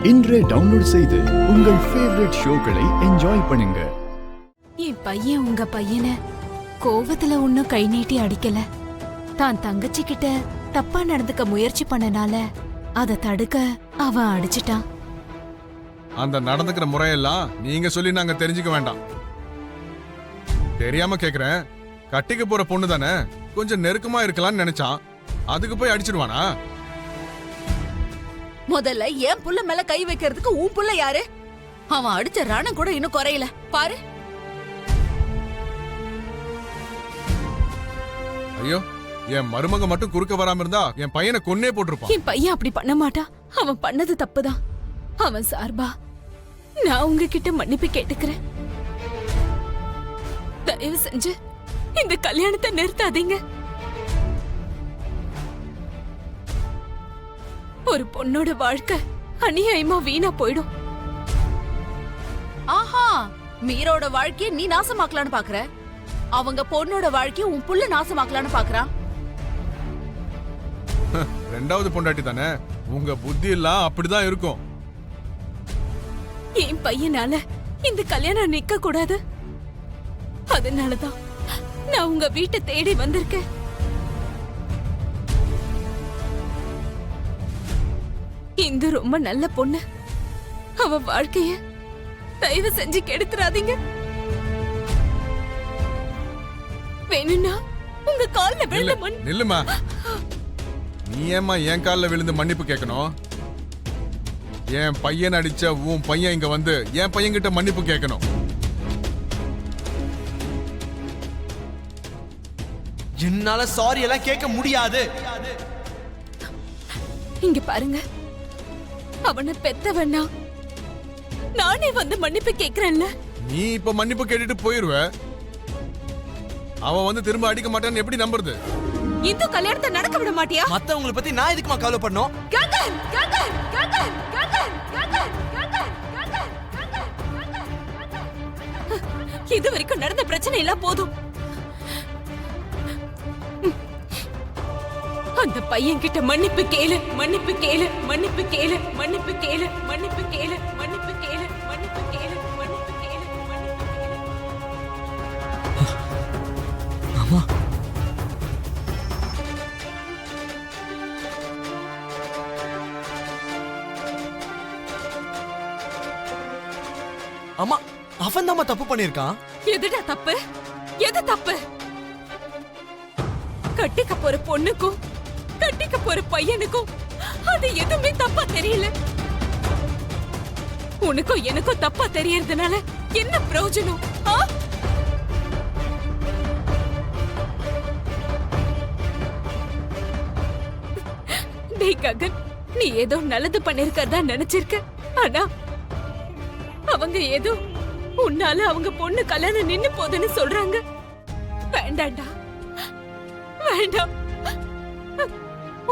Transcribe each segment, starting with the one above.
இன்றே டவுன்லோட் செய்து உங்கள் ஃபேவரட் ஷோக்களை என்ஜாய் பண்ணுங்க. என் பையன் உங்க பையனை கோவத்துல ஒன்னும் கை நீட்டி அடிக்கல. தான் தங்கச்சி கிட்ட தப்பா நடந்துக்க முயற்சி பண்ணனால அதை தடுக்க அவன் அடிச்சிட்டான். அந்த நடந்துக்கிற முறையெல்லாம் நீங்க சொல்லி நாங்க தெரிஞ்சுக்க வேண்டாம். தெரியாம கேக்குறேன், கட்டிக்க போற பொண்ணு தானே, கொஞ்சம் நெருக்கமா இருக்கலாம்னு நினைச்சான், அதுக்கு போய் அடிச்சிடுவானா? முதல்ல என் புள்ள மேல கை வைக்கிறதுக்கு உன் புள்ள யாரு? அவன் அடிச்ச ரணம் கூட இன்னும் குறையல பாரு. ஐயோ, என் மருமக மட்டும் குறுக்க வராம இருந்தா என் பையனை கொன்னே போட்டிருப்பான். என் பையன் அப்படி பண்ண மாட்டான். அவன் பண்ணது தப்புதான். அவன் சார்பா நான் உங்ககிட்ட மன்னிப்பு கேட்டுக்கிறேன். தயவு செஞ்சு இந்த கல்யாணத்தை நிறுத்தாதீங்க. ஒரு பொண்ணோட வாழ்க்கை அநியாயமா வீணா போயிடும். ஆஹா, மீரோட வாழ்க்கைய நீ நாசமாக்கலான்னு பாக்குற, அவங்க பொண்ணோட வாழ்க்கைய உன் புள்ள நாசமாக்கலான்னு பாக்குறான். ரெண்டாவது பொண்டாட்டி தானே, உங்க புத்தி எல்லாம் அப்படிதான் இருக்கும். என் பையனால இந்த கல்யாணம் நிக்க கூடாது. அதனாலதான் நான் உங்க வீட்டை தேடி வந்திருக்கேன். இந்து ரொம்ப நல்ல பொண்ணு. அவ வாழ்க்கைய தயவு செஞ்சு கெடுத்துறாதீங்க. வேணும்னா உங்க கால்ல விழுந்து நில்லுமா. நீ ஏமா என் கால்ல விழுந்து மன்னிப்பு கேட்கணும்? என் பையன் அடிச்ச உன் பையன் இங்க வந்து என் பையன் கிட்ட மன்னிப்பு கேட்கணும். என்னால சாரி எல்லாம் கேட்க முடியாது. இங்க பாருங்க, அவனை பெத்தவனா நானே வந்து மன்னிப்பு கேக்குறேன்ல. நீ இப்ப மன்னிப்பு கேட்டுட்டு போயிருவ, அவன் வந்து திரும்ப அடிக்க மாட்டான்னு எப்படி நம்புறது? இந்த கல்யாணத்தை நடக்க விட மாட்டியா? மத்தவங்களை பத்தி நான் எதுக்குமா கவலைப்படணும்? இது வரைக்கும் நடந்த பிரச்சனை எல்லாம் போதும். அந்த பையன் கிட்ட மன்னிப்பு கேளு, மன்னிப்பு கேளு, மன்னிப்பு கேளு, மன்னிப்பு கேளு, மன்னிப்பு கேளு, மன்னிப்பு கேளு, மன்னிப்பு கேளு, மன்னிப்பு கேளு, மன்னிப்பு கேளு. அம்மா, அம்மா, அவன் தான் தப்பு பண்ணிருக்கான். எதுடா தப்பு? எது தப்பு? கட்டிக்க போற பொண்ணுக்கும் கட்டிக்க போற பையனுக்கும் அது எதுவுமே தப்பா தெரியல. உனக்கும் எனக்கும் தப்பா தெரியறதுனால என்ன பிரயோஜனம்? டேய் ககன், நீ ஏதோ நல்லது பண்ணிருக்கதா நினைச்சிருக்க. ஆனா அவங்க ஏதோ உன்னால அவங்க பொண்ணு கல்யாணம் நின்னு போதுன்னு சொல்றாங்க. வேண்டாண்டா, வேண்டாம்.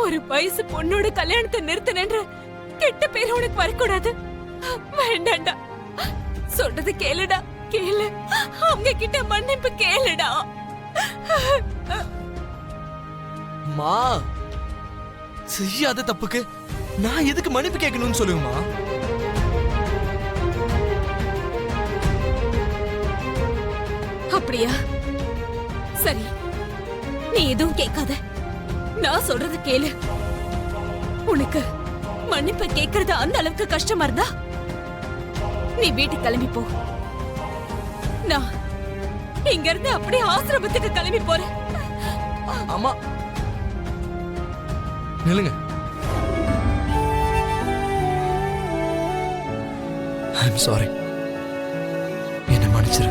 ஒரு வயசு பொண்ணோட கல்யாணத்தை நிறுத்தினன்ற கெட்ட பேர் உனக்கு வரக்கூடாது. வேண்டாண்டா, சொல்றது கேளுடா, கேளு. அவங்க கிட்ட மன்னிப்பு கேளுடா. மா, செய்யாத தப்புக்கு நான் எதுக்கு மன்னிப்பு கேட்கணும்னு சொல்லுங்கம்மா. அப்படியா? சரி, நீ எதுவும் கேட்காத, நான் சொல்றது கேளு. உனக்கு மன்னிப்பு கேட்கறது அந்த அளவுக்கு கஷ்டமா இருந்தா நீ வீட்டுக்கு கிளம்பி போ. நான் இங்க இருந்து அப்படியே ஆசிரமத்துக்கு கிளம்பி போறேன். அம்மா, நில்லுங்க. ஐம் சாரி, என்னை மன்னிச்சிரு.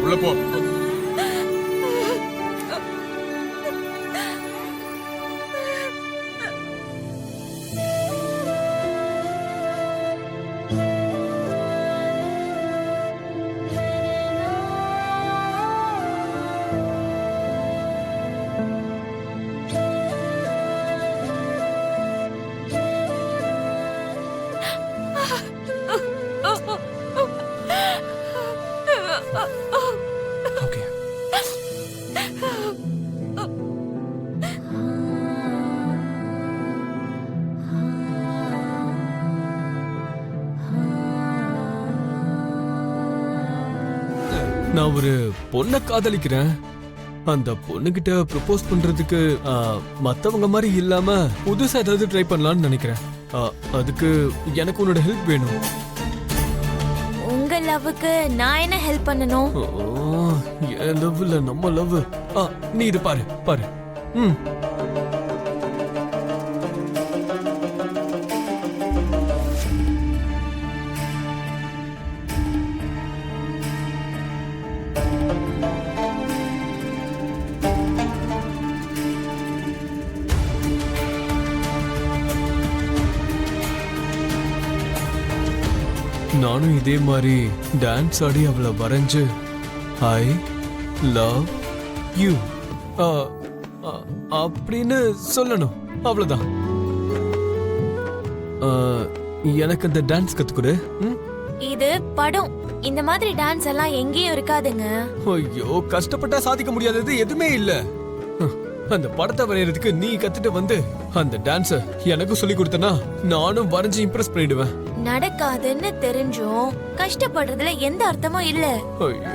உள்ள போ. ஓகே. நான் ஒரு பொண்ணை காதலிக்கிறேன். அந்த பொண்ணுகிட்ட ப்ரப்போஸ் பண்றதுக்கு மத்தவங்க மாதிரி இல்லாம புதுசா ஏதாவது ட்ரை பண்ணலாம்னு நினைக்கிறேன். அதுக்கு எனக்கு உன்னோட ஹெல்ப் வேணும். உங்க லவ்வுக்கு நான் என்ன ஹெல்ப் பண்ணணும்? என் லவ் இல்ல, நம்ம லவ். நீ இது பாரு பாரு. ம். நானும் இதே மாதிரி டான்ஸ் ஆடி அவளை வரைஞ்சு ஐ லவ் யூ அப்படின்னு சொல்லணும். அவ்வளவுதான். எனக்கு அந்த டான்ஸ் கத்துக்கொடு. இது படம். இந்த மாதிரி டான்ஸ் எல்லாம் எங்கேயும் இருக்காதுங்க. ஐயோ, கஷ்டப்பட்டா சாதிக்க முடியாதது எதுவுமே இல்ல. அந்த படத்தை வரையறதுக்கு நீ கத்துட்டு வந்து அந்த டான்ஸ எனக்கு சொல்லி கொடுத்தனா நானும் வரைஞ்சு இம்ப்ரெஸ் பண்ணிடுவேன். நடக்காதுன்னு தெரிஞ்சும் கஷ்டப்படுறதுல எந்த அர்த்தமும் இல்ல. ஐயோ,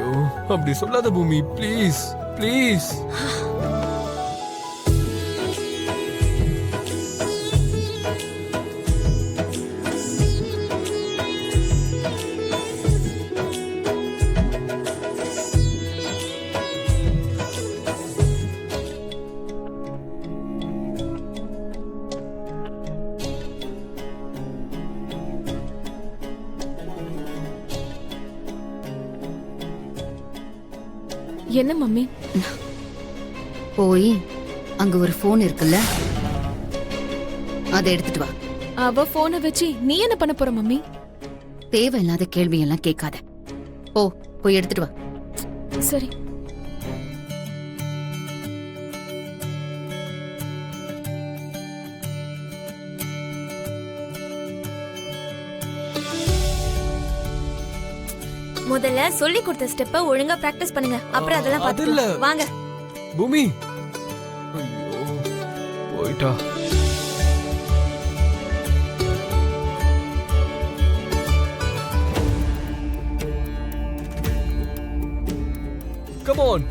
அப்படி சொல்லாத பூமி, ப்ளீஸ் ப்ளீஸ். என்ன மம்மி? போய் அங்க ஒரு போன் இருக்குல்ல, அதை எடுத்துட்டு வா. அவ போனை வச்சு நீ என்ன பண்ண போற மம்மி? தேவையில்லாத கேள்வி எல்லாம் கேட்காத. ஓ, போய் எடுத்துட்டு வா. சரி. முதல்ல சொல்லி கொடுத்த ஸ்டெப்ப ஒழுங்கா பிராக்டிஸ் பண்ணுங்க. அப்புறம் அதெல்லாம் அது இல்ல. பாத்துக்கலாம். வாங்க. பூமி, ஐயோ, போயிட்டா. Come on.